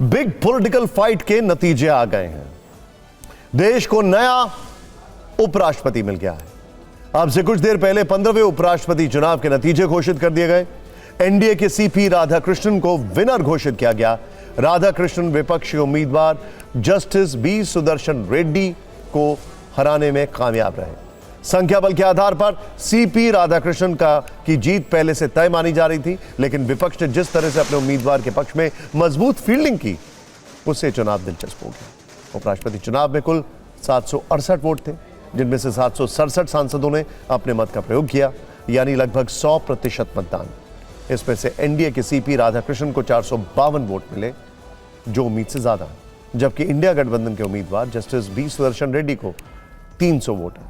Big political fight के नतीजे आ गए हैं। देश को नया उपराष्ट्रपति मिल गया है। अब से कुछ देर पहले 15वें उपराष्ट्रपति चुनाव के नतीजे घोषित कर दिए गए। एनडीए के सीपी राधाकृष्णन को विनर घोषित किया गया। राधाकृष्णन विपक्षी उम्मीदवार जस्टिस बी सुदर्शन रेड्डी को हराने में कामयाब रहे। संख्या बल के आधार पर सीपी राधाकृष्णन की जीत पहले से तय मानी जा रही थी, लेकिन विपक्ष ने जिस तरह से अपने उम्मीदवार के पक्ष में मजबूत फील्डिंग की, उससे चुनाव दिलचस्प हो गया। उपराष्ट्रपति चुनाव में कुल 768 वोट थे, जिनमें से 767 सांसदों ने अपने मत का प्रयोग किया, यानी लगभग 100% मतदान। इसमें से एनडीए के सीपी राधाकृष्णन को 452 वोट मिले, जो उम्मीद से ज्यादा है, जबकि इंडिया गठबंधन के उम्मीदवार जस्टिस बी सुदर्शन रेड्डी को 300 वोट है।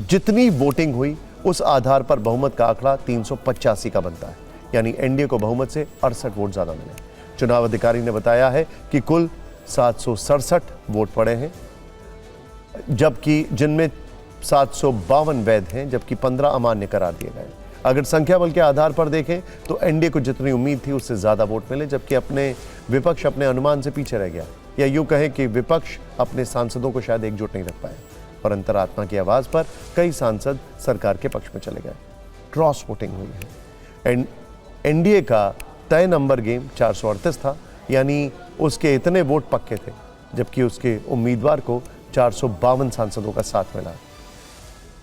जितनी वोटिंग हुई उस आधार पर बहुमत का आंकड़ा 385 का बनता है, यानी एनडीए को बहुमत से 68 वोट ज्यादा मिले। चुनाव अधिकारी ने बताया है कि कुल 767 वोट पड़े हैं, जबकि जिनमें 752 वैध हैं, जबकि 15 अमान्य करार दिए गए। अगर संख्या बल के आधार पर देखें तो एनडीए को जितनी उम्मीद थी उससे ज्यादा वोट मिले, जबकि विपक्ष अपने अनुमान से पीछे रह गया, या यूं कहें कि विपक्ष अपने सांसदों को शायद एकजुट नहीं रख पाए और अंतरात्मा की आवाज पर कई सांसद सरकार के पक्ष में चले गए। क्रॉस वोटिंग हुई है। एनडीए का तय नंबर गेम 438 था, यानी उसके इतने वोट पक्के थे, जबकि उसके उम्मीदवार को 452 सांसदों का साथ मिला,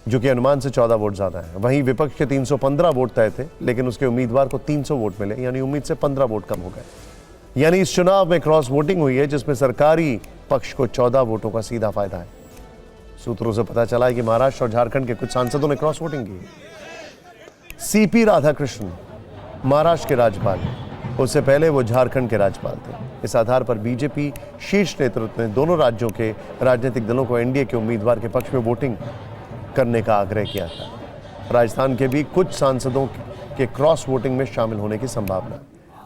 जो कि अनुमान से 14 वोट ज्यादा है। वहीं विपक्ष के 315 वोट तय थे, लेकिन उसके उम्मीदवार को 300 वोट मिले, यानी उम्मीद से 15 वोट कम हो गए। यानी इस चुनाव में क्रॉस वोटिंग हुई है, जिसमें सरकारी पक्ष को 14 वोटों का सीधा फायदा है। सूत्रों से पता चला है कि महाराष्ट्र और झारखंड के कुछ सांसदों ने क्रॉस वोटिंग की है। सीपी राधाकृष्णन महाराष्ट्र के राज्यपाल हैं, उससे पहले वो झारखंड के राज्यपाल थे। इस आधार पर बीजेपी शीर्ष नेतृत्व ने दोनों राज्यों के राजनीतिक दलों को एनडीए के उम्मीदवार के पक्ष में वोटिंग करने का आग्रह किया था। राजस्थान के भी कुछ सांसदों के क्रॉस वोटिंग में शामिल होने की संभावना।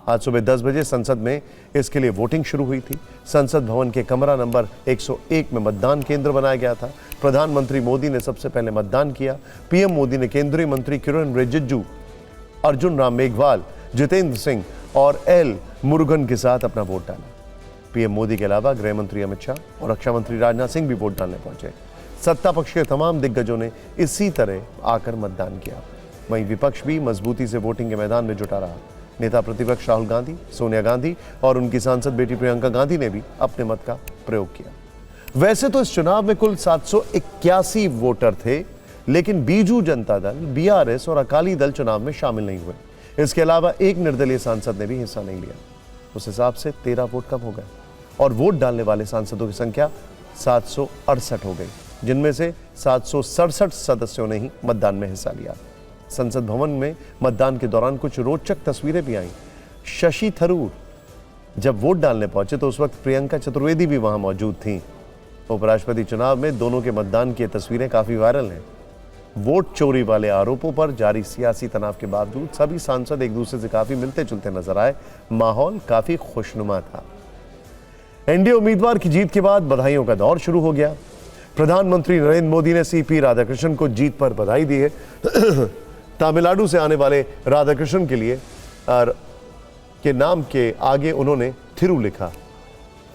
आज सुबह 10 बजे संसद में इसके लिए वोटिंग शुरू हुई थी। संसद भवन के कमरा नंबर 101 में मतदान केंद्र बनाया गया था। प्रधानमंत्री मोदी ने सबसे पहले मतदान किया। पीएम मोदी ने केंद्रीय मंत्री किरेन रिजिजू, अर्जुन राम मेघवाल, जितेंद्र सिंह और एल मुरुगन के साथ अपना वोट डाला। पीएम मोदी के अलावा गृह मंत्री अमित शाह और रक्षा मंत्री राजनाथ सिंह भी वोट डालने पहुंचे। सत्ता पक्ष के तमाम दिग्गजों ने इसी तरह आकर मतदान किया। वहीं विपक्ष भी मजबूती से वोटिंग के मैदान में जुटा रहा। नेता प्रतिपक्ष राहुल गांधी, सोनिया गांधी और उनकी सांसद बेटी प्रियंका गांधी ने भी अपने मत का प्रयोग किया। वैसे तो इस चुनाव में कुल 781 वोटर थे, लेकिन बीजू जनता दल, बीआरएस और अकाली दल चुनाव में शामिल नहीं हुए। इसके अलावा एक निर्दलीय सांसद ने भी हिस्सा नहीं लिया। उस हिसाब से 13 वोट कम हो गए और वोट डालने वाले सांसदों की संख्या 768 हो गई, जिनमें से 767 सदस्यों ने ही मतदान में हिस्सा लिया। संसद भवन में मतदान के दौरान कुछ रोचक तस्वीरें भी आईं। शशि थरूर जब वोट डालने पहुंचे तो उस वक्त प्रियंका चतुर्वेदी भी वहां मौजूद थीं। उपराष्ट्रपति चुनाव में दोनों के मतदान की तस्वीरें काफी वायरल हैं। वोट चोरी वाले आरोपों पर जारी सियासी तनाव के बावजूद सभी सांसद एक दूसरे से काफी मिलते जुलते नजर आए। माहौल काफी खुशनुमा था। एनडीए उम्मीदवार की जीत के बाद बधाइयों का दौर शुरू हो गया। प्रधानमंत्री नरेंद्र मोदी ने सीपी राधाकृष्णन को जीत पर बधाई दी है। तमिलनाडु से आने वाले राधाकृष्णन के लिए के नाम के आगे उन्होंने थिरु लिखा।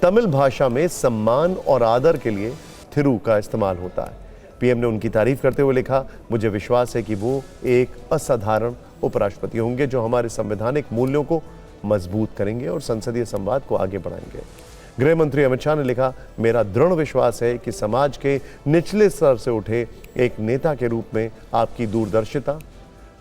तमिल भाषा में सम्मान और आदर के लिए थिरु का इस्तेमाल होता है। पीएम ने उनकी तारीफ करते हुए लिखा, मुझे विश्वास है कि वो एक असाधारण उपराष्ट्रपति होंगे जो हमारे संवैधानिक मूल्यों को मजबूत करेंगे और संसदीय संवाद को आगे बढ़ाएंगे। गृह मंत्री अमित शाह ने लिखा, मेरा दृढ़ विश्वास है कि समाज के निचले स्तर से उठे एक नेता के रूप में आपकी दूरदर्शिता,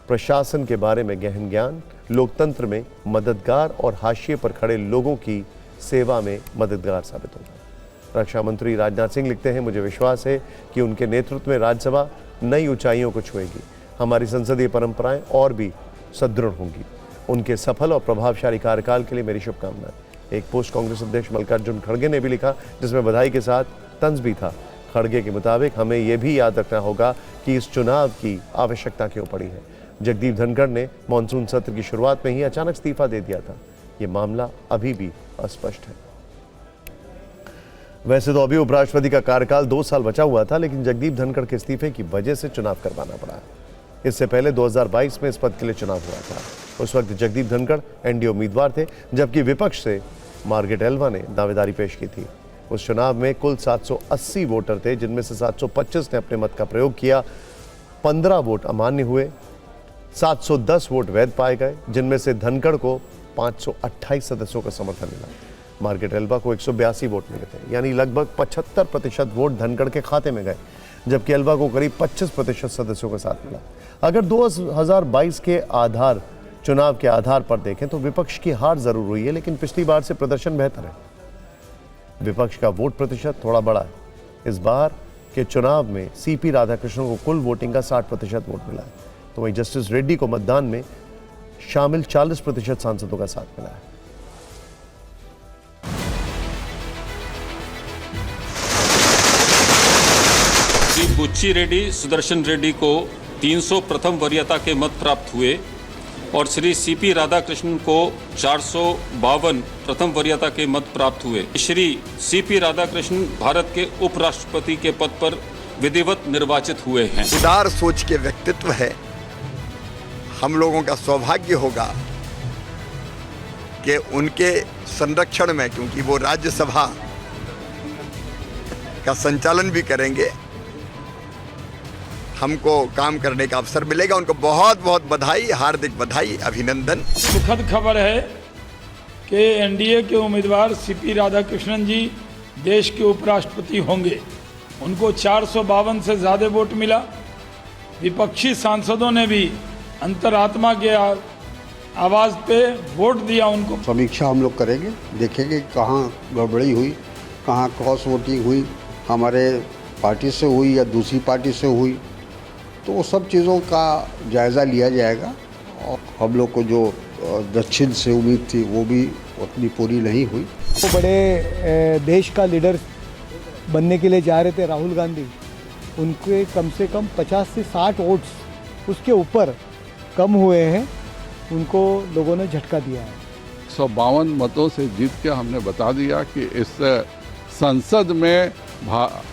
प्रशासन के बारे में गहन ज्ञान, लोकतंत्र में मददगार और हाशिए पर खड़े लोगों की सेवा में मददगार साबित होगा। रक्षा मंत्री राजनाथ सिंह लिखते हैं, मुझे विश्वास है कि उनके नेतृत्व में राज्यसभा नई ऊंचाइयों को छुएगी। हमारी संसदीय परंपराएं और भी सुदृढ़ होंगी। उनके सफल और प्रभावशाली कार्यकाल के लिए मेरी शुभकामनाएं। एक पोस्ट कांग्रेस अध्यक्ष मल्लिकार्जुन खड़गे ने भी लिखा, जिसमें बधाई के साथ तंज भी था। खड़गे के मुताबिक हमें यह भी याद रखना होगा कि इस चुनाव की आवश्यकता क्यों पड़ी है। जगदीप धनखड़ ने मानसून सत्र की शुरुआत में ही अचानक इस्तीफा दे दिया था। यह मामला अभी भी अस्पष्ट है। वैसे तो अभी उपराष्ट्रपति का कार्यकाल 2 साल बचा हुआ था, लेकिन जगदीप धनखड़ के इस्तीफे की वजह से चुनाव करवाना पड़ा। इससे पहले 2022 में इस पद के लिए चुनाव हुआ था। उस वक्त जगदीप धनखड़ एनडीए उम्मीदवार थे, जबकि विपक्ष से मार्गरेट एल्वा ने दावेदारी पेश की थी। उस चुनाव में कुल 780 वोटर थे, जिनमें से 725 ने अपने मत का प्रयोग किया, 15 वोट अमान्य हुए, 710 वोट वैध पाए गए, जिनमें से धनखड़ को 528 सदस्यों का समर्थन मिला। मार्गरेट एल्वा को 182 वोट मिले थे, यानी लगभग 75% वोट धनखड़ के खाते में गए, जबकि एल्वा को करीब 25% सदस्यों का साथ मिला। अगर 2022 के चुनाव के आधार पर देखें तो विपक्ष की हार जरूर हुई है, लेकिन पिछली बार से प्रदर्शन बेहतर है। विपक्ष का वोट प्रतिशत थोड़ा बड़ा है। इस बार के चुनाव में सीपी राधाकृष्णन को कुल वोटिंग का 60% वोट मिला है, तो वहीं जस्टिस रेड्डी को मतदान में शामिल 40% सांसदों का साथ मिला है। श्री बुच्ची रेड्डी सुदर्शन रेड्डी को 300 प्रथम वरीयता के मत प्राप्त हुए और श्री सीपी राधाकृष्णन को 452 प्रथम वरीयता के मत प्राप्त हुए। श्री सीपी राधाकृष्णन भारत के उपराष्ट्रपति के पद पर विधिवत निर्वाचित हुए हैं। उदार सोच के व्यक्तित्व है। हम लोगों का सौभाग्य होगा कि उनके संरक्षण में, क्योंकि वो राज्यसभा का संचालन भी करेंगे, हमको काम करने का अवसर मिलेगा। उनको बहुत बहुत बधाई, हार्दिक बधाई, अभिनंदन। सुखद खबर है कि एनडीए के उम्मीदवार सीपी राधाकृष्णन जी देश के उपराष्ट्रपति होंगे। उनको 452 से ज़्यादा वोट मिला। विपक्षी सांसदों ने भी अंतरात्मा के आवाज़ पे वोट दिया उनको। समीक्षा हम लोग करेंगे, देखेंगे कहाँ गड़बड़ी हुई, कहाँ क्रॉस वोटिंग हुई, हमारे पार्टी से हुई या दूसरी पार्टी से हुई, तो वो सब चीज़ों का जायज़ा लिया जाएगा। और हम लोग को जो दक्षिण से उम्मीद थी वो भी उतनी पूरी नहीं हुई। वो बड़े देश का लीडर बनने के लिए जा रहे थे राहुल गांधी, उनके कम से कम 50 से 60 वोट्स उसके ऊपर कम हुए हैं, उनको लोगों ने झटका दिया है। 152 मतों से जीत के हमने बता दिया कि इस संसद में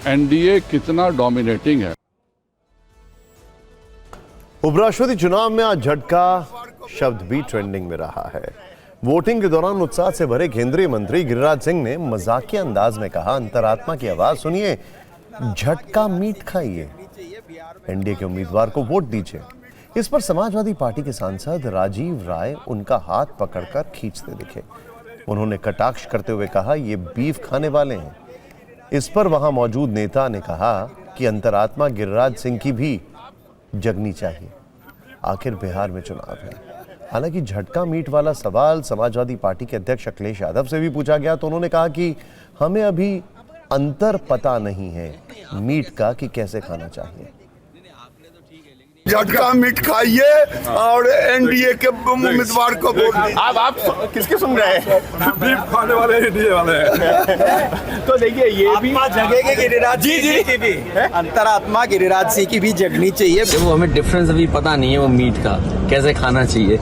एनडीए कितना डोमिनेटिंग है। उपराष्ट्रपति चुनाव में आज झटका शब्द भी ट्रेंडिंग में रहा है। वोटिंग के दौरान उत्साह से भरे केंद्रीय मंत्री गिरिराज सिंह ने मजाकिया अंदाज में कहा, अंतरात्मा की आवाज सुनिए, झटका मीट खाइए, एनडीए के उम्मीदवार को वोट दीजिए। इस पर समाजवादी पार्टी के सांसद राजीव राय उनका हाथ पकड़कर खींचते दिखे। उन्होंने कटाक्ष करते हुए कहा, ये बीफ खाने वाले हैं। इस पर वहां मौजूद नेता ने कहा कि अंतरात्मा गिरिराज सिंह की भी जगनी चाहिए, आखिर बिहार में चुनाव है। हालांकि झटका मीट वाला सवाल समाजवादी पार्टी के अध्यक्ष अखिलेश यादव से भी पूछा गया, तो उन्होंने कहा कि हमें अभी अंतर पता नहीं है मीट का कि कैसे खाना चाहिए। झटका मीट खाइए और एनडीए के उम्मीदवार को वोट। आप किसके सुन रहे हैं? बीफ खाने वाले एनडीए वाले हैं। तो देखिए, ये भी जगेगी गिरिराज सिंह की भी, अंतरात्मा गिरिराज सिंह की भी जगनी चाहिए। वो हमें डिफरेंस अभी पता नहीं है वो मीट का कैसे खाना चाहिए।